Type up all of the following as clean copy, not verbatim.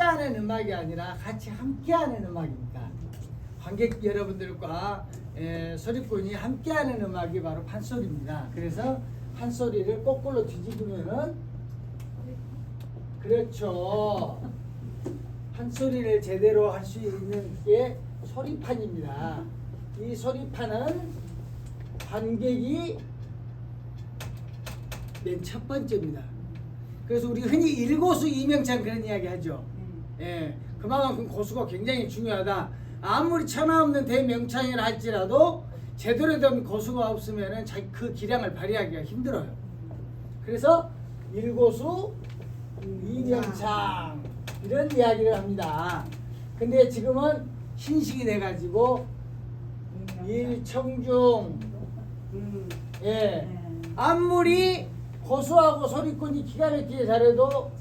하는 음악이 아니라 같이 함께하는 음악입니다. 관객 여러분들과 소리꾼이 함께하는 음악이 바로 판소리입니다. 그래서 판소리를 거꾸로 뒤집으면은 그렇죠. 판소리를 제대로 할 수 있는 게 소리판입니다. 이 소리판은 관객이 맨 첫 번째입니다. 그래서 우리 흔히 일고수 이명찬 그런 이야기 하죠. 예, 그만큼 고수가 굉장히 중요하다. 아무리 천하 없는 대명창이라 할지라도 제대로 된 고수가 없으면은 그 기량을 발휘하기가 힘들어요. 그래서 일고수 이명창 이런 이야기를 합니다. 근데 지금은 신식이 돼가지고 일청중 예, 아무리 고수하고 소리꾼이 기가 막히게 잘해도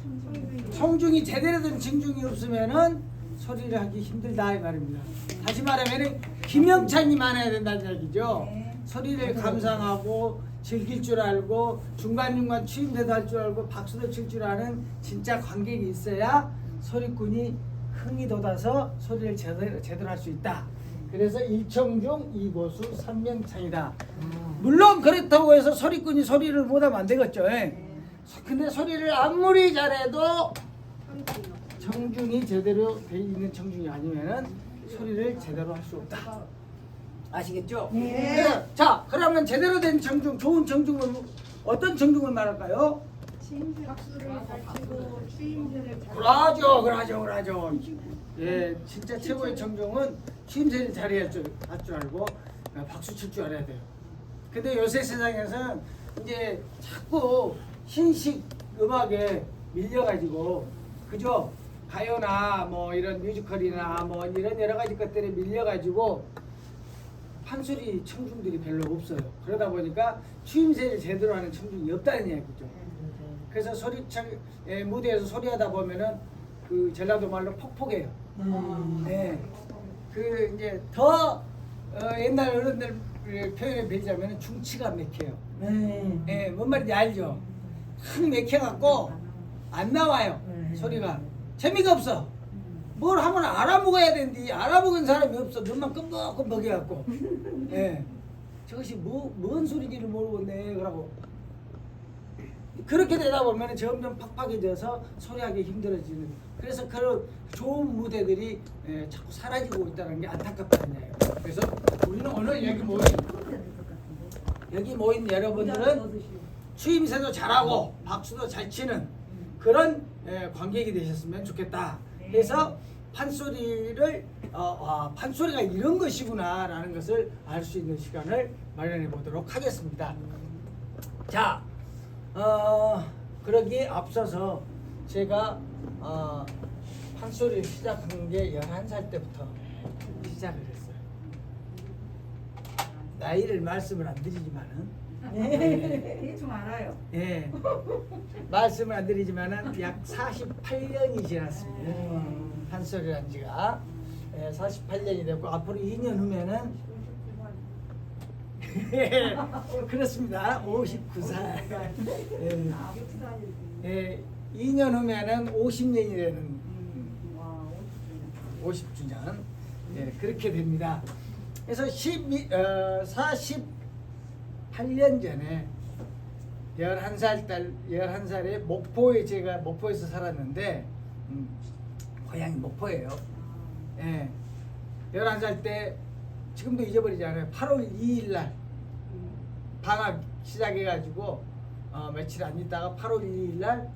청중이 제대로 된 청중이 없으면은 소리를 하기 힘들다 이 말입니다. 다시 말하면은 김영찬이 많아야 된다는 얘기죠. 소리를 감상하고 즐길 줄 알고 중간중간 추임새도 할 줄 알고 박수도 칠 줄 아는 진짜 관객이 있어야 소리꾼이 흥이 돋아서 소리를 제대로 할 수 있다. 그래서 일청중 이고수 삼명창이다. 물론 그렇다고 해서 소리꾼이 소리를 못하면 안 되겠죠. 근데 소리를 아무리 잘해도 청중이 제대로 돼 있는 청중이 아니면은 소리를 제대로 할 수 없다. 아시겠죠? 네. 자, 그러면 제대로 된 청중, 좋은 청중은 어떤 청중을 말할까요? 박수를 잘 치고 추임새를 잘. 그러죠. 예, 진짜 최고의 청중은 추임새를 잘해야 할 줄 알고 박수 칠 줄 알아야 돼요. 근데 요새 세상에서는 이제 자꾸 신식 음악에 밀려가지고 그죠? 가요나 뭐 이런 뮤지컬이나 뭐 이런 여러 가지 것들에 밀려가지고 판소리 청중들이 별로 없어요. 그러다 보니까 추임새를 제대로 하는 청중이 없다는 얘기죠. 그래서 무대에서 소리하다 보면은 그 전라도 말로 폭폭해요. 네. 그 이제 더 옛날 어른들 표현에 빌자면 중치가 맥혀요. 네. 뭔 말인지 알죠? 확 맥혀갖고 안 나와요. 소리가 재미가 없어. 뭘 하면 알아먹어야 되는데 알아먹은 사람이 없어. 눈만 끔뻑끔 먹여갖고. 예. 저것이 뭔 소리인지를 모르겠네. 그러고 그렇게 되다 보면 점점 팍팍해져서 소리하기 힘들어지는. 그래서 그런 좋은 무대들이 자꾸 사라지고 있다는 게 안타깝다는 얘기예요. 그래서 우리는 오늘 여기 모인 여러분들은 추임새도 잘하고 박수도 잘 치는 그런 관객이 되셨으면 좋겠다. 그래서 판소리를 판소리가 이런 것이구나라는 것을 알 수 있는 시간을 마련해 보도록 하겠습니다. 자, 그러기에 앞서서 제가 판소리를 시작한 게 11살 때부터 시작을 했어요. 나이를 말씀을 안 드리지만은 좀 알아요. 예, 말씀을 안 드리지만은 약 48년이 지났습니다. 판소리를 한 지가 48년이 됐고 앞으로 2년 후면은 그렇습니다. 59살. 예, 2년 후면은 50년이 되는 50주년. 예, 그렇게 됩니다. 그래서 48년 전에 11살에 목포에 제가 목포에서 살았는데 고향이 목포예요. 예. 11살 때 지금도 잊어버리지 않아요. 8월 2일 날 방학 시작해가지고 며칠 안 있다가 8월 2일 날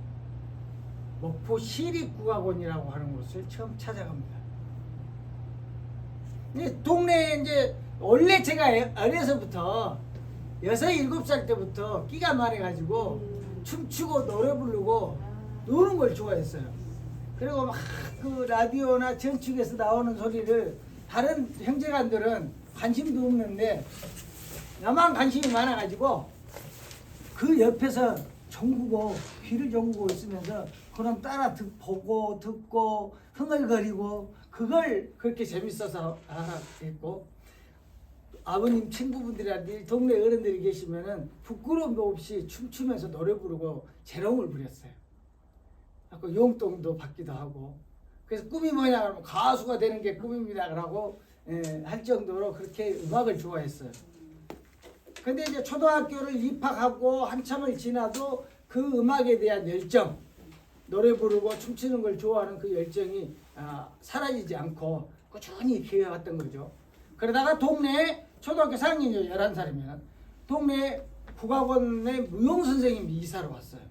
목포 시립국악원이라고 하는 곳을 처음 찾아갑니다. 동네에 이제 원래 제가 어려서부터 6, 7살 때부터 끼가 많아가지고 춤추고 노래 부르고 노는 걸 좋아했어요. 그리고 막 그 라디오나 전축에서 나오는 소리를 다른 형제간들은 관심도 없는데 나만 관심이 많아가지고 그 옆에서 종구고 귀를 종구고 있으면서 그럼 따라 보고 듣고 흥얼거리고 그걸 그렇게 재밌어서 했고 아버님 친구분들이라든지 동네 어른들이 계시면은 부끄러움도 없이 춤추면서 노래 부르고 재롱을 부렸어요. 그 용돈도 받기도 하고 그래서 꿈이 뭐냐 그러면 가수가 되는 게 꿈입니다 라고 할 정도로 그렇게 음악을 좋아했어요. 근데 이제 초등학교를 입학하고 한참을 지나도 그 음악에 대한 열정, 노래 부르고 춤추는 걸 좋아하는 그 열정이 사라지지 않고 꾸준히 키워왔던 거죠. 그러다가 동네에 초등학교 4학년이요, 11살이면 동네에 국악원의 무용 선생님이 이사를 왔어요.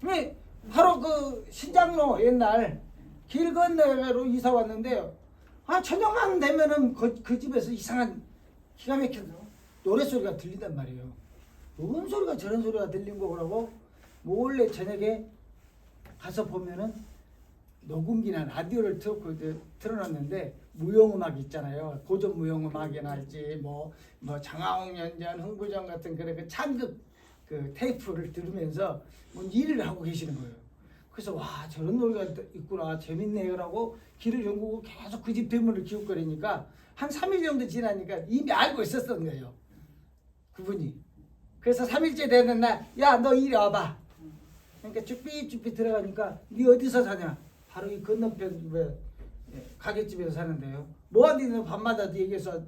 근데 바로 그 신장로 옛날 길 건너로 이사 왔는데 저녁만 되면은 그 집에서 이상한 기가 막힌 노래소리가 들린단 말이에요. 뭔 소리가 저런 소리가 들린 거라고 몰래 저녁에 가서 보면은 녹음기나 라디오를 틀어놨는데 무용음악 있잖아요. 고전 무용음악이나 할지 뭐 장하홍 연전, 흥부정 같은 그런 그 찬급 그 테이프를 들으면서 뭐 일을 하고 계시는 거예요. 그래서 와 저런 노래가 있구나 재밌네요라고 귀를 연구고 계속 그 집 대문을 기웃거리니까 한 3일 정도 지나니까 이미 알고 있었던 거예요. 그분이. 그래서 3일째 되는 날 야 너 이리 와봐. 그러니까 쭈삐쭈삐 들어가니까 니 어디서 사냐? 바로 이 건너편 집에 가게집에서 사는데요. 뭐하니 너 밤마다 네 얘기해서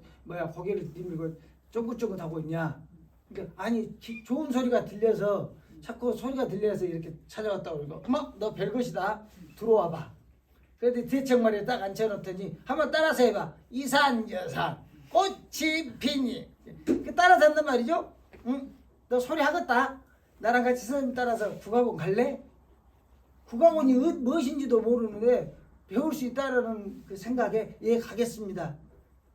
고개를 들밀고 쫑긋쫑긋하고 있냐? 그러니까 아니 좋은 소리가 들려서 자꾸 소리가 들려서 이렇게 찾아왔다고 그러고 어머 너 별것이다 들어와봐. 그런데 대청마루에 딱 앉혀놓더니 한번 따라서 해봐. 이산여산 꽃이 피니 그 따라서 한단 말이죠. 응? 너 소리 하겠다. 나랑 같이 선생님 따라서 국악원 갈래? 국악원이 무엇인지도 모르는데 배울 수 있다는 그 생각에 예 가겠습니다.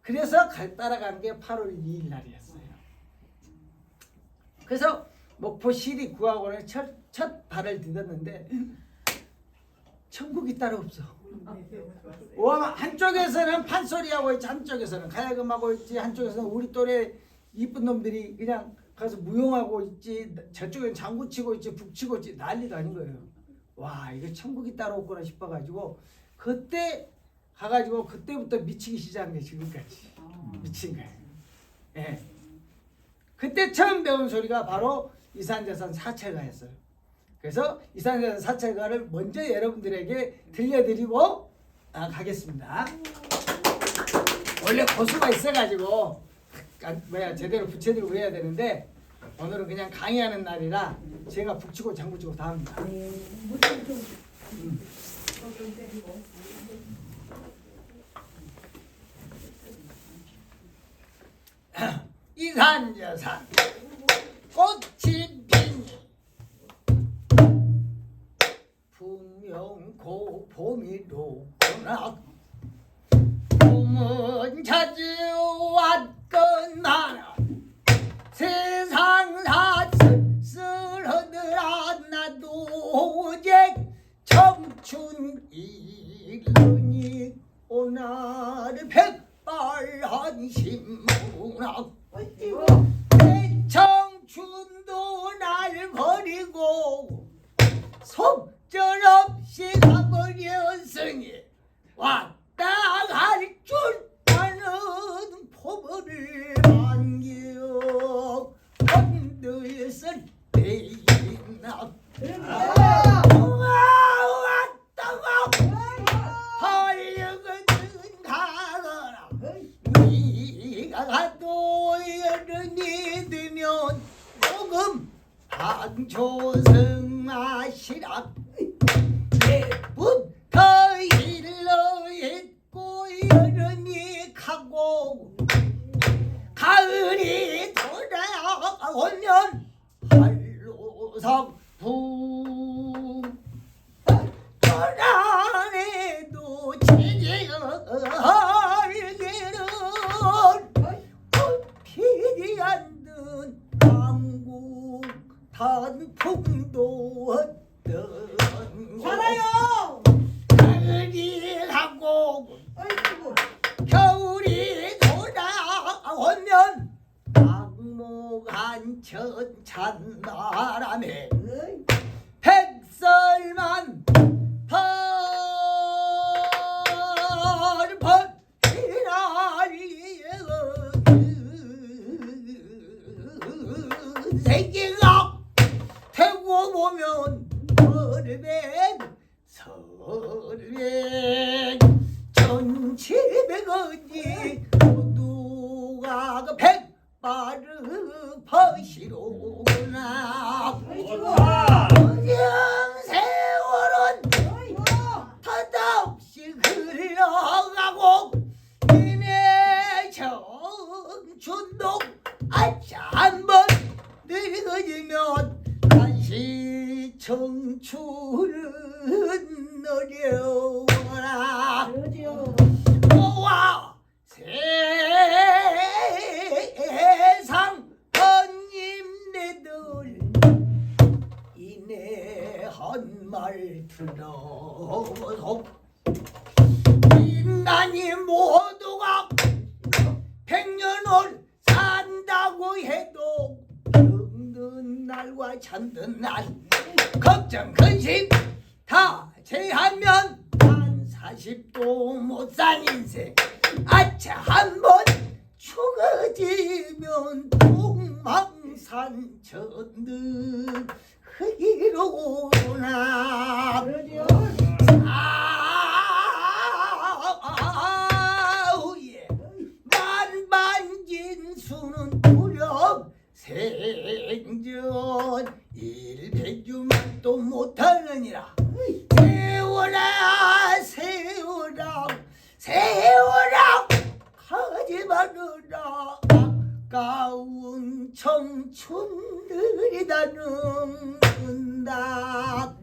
그래서 따라간 게 8월 2일 날이었어요. 그래서 목포 시립 국악원에 첫 발을 디뎠는데 천국이 따로 없어. 한쪽에서는 판소리하고 있지, 한쪽에서는 가야금하고 있지, 한쪽에서는 우리 또래 이쁜 놈들이 그냥 가서 무용하고 있지, 저쪽엔 장구 치고 있지, 북 치고 있지, 난리도 아닌 거예요. 와 이거 천국이 따로 없구나 싶어가지고 그때 가가지고 그때부터 미치기 시작한 게 지금까지 미친 거예요. 예. 그때 처음 배운 소리가 바로 이산저산 사철가였어요. 그래서 이산저산 사철가를 먼저 여러분들에게 들려드리고 가겠습니다. 원래 고수가 있어가지고 제대로 붙여드리고 해야 되는데 오늘은 그냥 강의하는 날이라 제가 북치고 장구치고 다 합니다. 이산저산 꽃이 피니 분명 봄이 오구나 봄은 찾아왔건만 세상 쓸쓸하더라 나도 오직 청춘 이르니 오늘 백발한 신문학 내 청춘도 날 버리고 속절없이 가버렸으니 왔다 갈 줄 아는 포부를 안겨 언더에서 내나 왔다가 하려거든 가거라 네가 가도 여름이 되면 조금 방초승하시라 내부터 일러 있고 여름이 가고 가을이 돌아오면 한로상풍 전안에도 제제할게는 꽃피지 않는 한국 단풍도 어떤 살아요. 가을이 가고 겨울이 돌아오면 악목한 찬바람에 백설만 새끼가 태고 보면 서르백 되거니 모두가 그 백발을 버시로구나. 세월은 탓없이 흘러가고 이내 청춘도 아차 한번 늙어지면 다시 청춘은 어려워라. 모아 세상 번님네들 이내 한말 들어서 인간이 모두가 100년을 산다고 해도 먹는 날과 잠든 날 걱정 근심 다 제하면 한 40도 못 산 인생 아차 한번 죽어지면 동망산천득 흑이로구나. 아우예 만반진수는 무렵 생전 일백주만도 못하느니라. 세워라 세워라 세워라 하지 말으라. 아까운 청춘들이다 늙는다.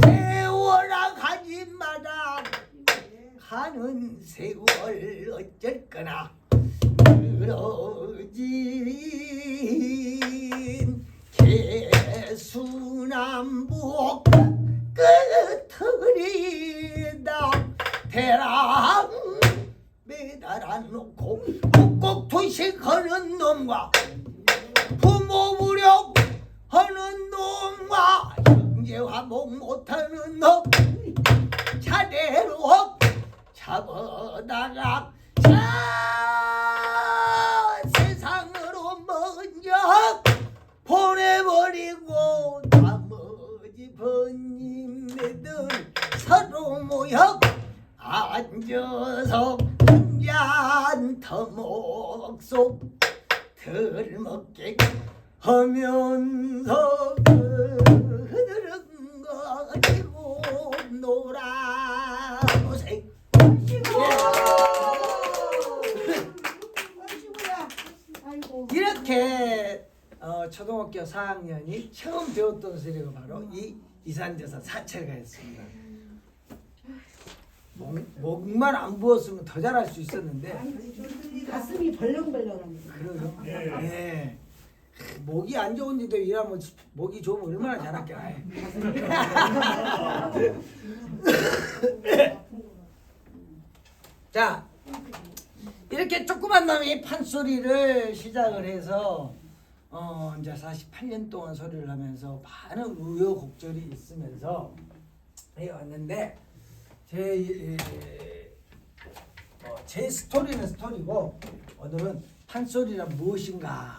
세워라 가지 마라. 가는 세월 어쩔거나 늘어진 개수남북 끝을이다. 대랑 매달아 놓고 국곡 투식하는 놈과 부모 무력 하는 놈과 형제화목 못하는 놈 차례로 잡아다가 세상으로 먼저 보내버리고 나머지 번님네들 서로 모여 앉아서 한잔 터먹속 들먹게 하면서 흐드른 거 가지고 놀아보세. 이렇게 초등학교 4학년이 처음 배웠던 소리가 바로 이 이산저산 사찰가였습니다. 목만 안 부었으면 더 잘할 수 있었는데 가슴이 벌렁벌렁합니다. 그러죠. 예. 목이 안 좋은데도 일하면 목이 좋으면 얼마나 잘할까. 자, 이렇게 조그만 놈이 판소리를 시작을 해서 이제 48년 동안 소리를 하면서 많은 우여곡절이 있으면서 해왔는데 제 스토리는 스토리고 오늘은 판소리란 무엇인가에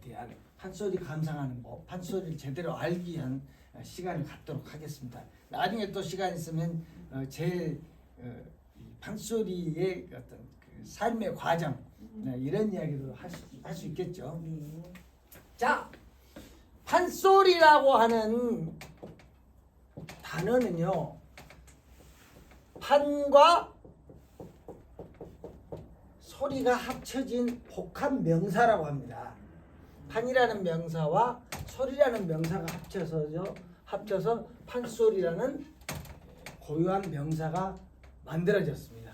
대한 판소리 감상하는 법, 판소리를 제대로 알기 위한 시간을 갖도록 하겠습니다. 나중에 또 시간 있으면 제 판소리의 어떤 그 삶의 과정 이런 이야기도 할 수 있겠죠. 자, 판소리라고 하는 단어는요, 판과 소리가 합쳐진 복합 명사라고 합니다. 판이라는 명사와 소리라는 명사가 합쳐서 판소리라는 고유한 명사가 만들어졌습니다.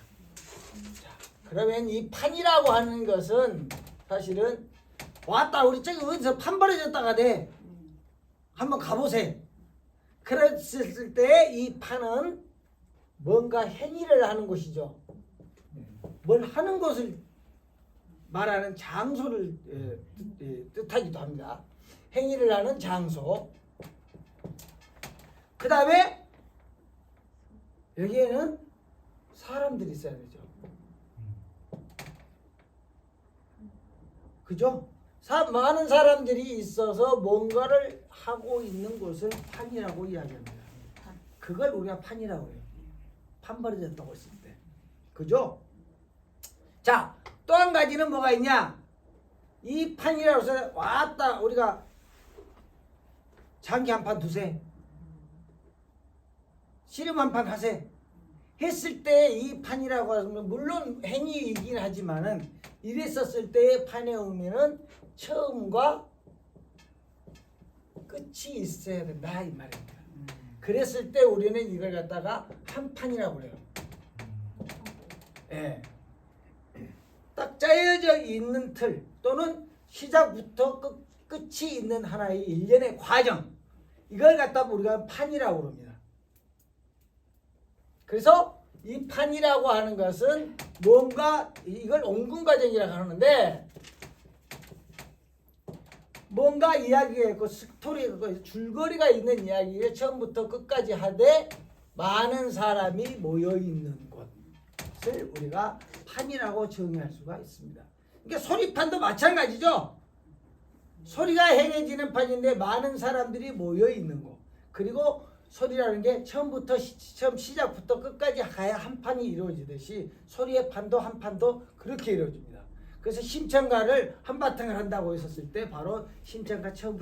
자, 그러면 이 판이라고 하는 것은 사실은 왔다 우리 저기 어디서 판 벌어졌다가 돼 한번 가보세요. 그랬을 때 이 판은 뭔가 행위를 하는 곳이죠. 뭘 하는 것을 말하는 장소를 뜻하기도 합니다. 행위를 하는 장소. 그 다음에 여기에는 사람들이 있어야 되죠. 그죠? 많은 사람들이 있어서 뭔가를 하고 있는 곳을 판이라고 이야기합니다. 그걸 우리가 판이라고 해요. 판 벌어졌다고 했을 때. 그죠? 자, 또 한 가지는 뭐가 있냐? 이 판이라고 해서 왔다 우리가 장기 한 판 두세, 씨름 한 판 하세 했을 때 이 판이라고 하면 물론 행위이긴 하지만은 이랬었을 때의 판의 의미는 처음과 끝이 있어야 된다 이 말입니다. 그랬을 때 우리는 이걸 갖다가 한 판이라고 그래요. 예. 딱 짜여져 있는 틀 또는 시작부터 끝이 있는 하나의 일련의 과정, 이걸 갖다 우리가 판이라고 그럽니다. 그래서 이 판이라고 하는 것은 뭔가 이걸 옹군 과정이라고 하는데, 뭔가 이야기가 있고 스토리가 있고 줄거리가 있는 이야기를 처음부터 끝까지 하되 많은 사람이 모여 있는 곳을 우리가 판이라고 정의할 수가 있습니다. 그러니까 소리판도 마찬가지죠. 소리가 행해지는 판인데 많은 사람들이 모여 있는 곳, 그리고 소리라는 게 처음부터 처음 시작부터 끝까지 가야 한 판이 이루어지듯이 소리의 판도 한 판도 그렇게 이루어집니다. 그래서 심청가를 한바탕을 한다고 했었을 때 바로 심청가 처음부터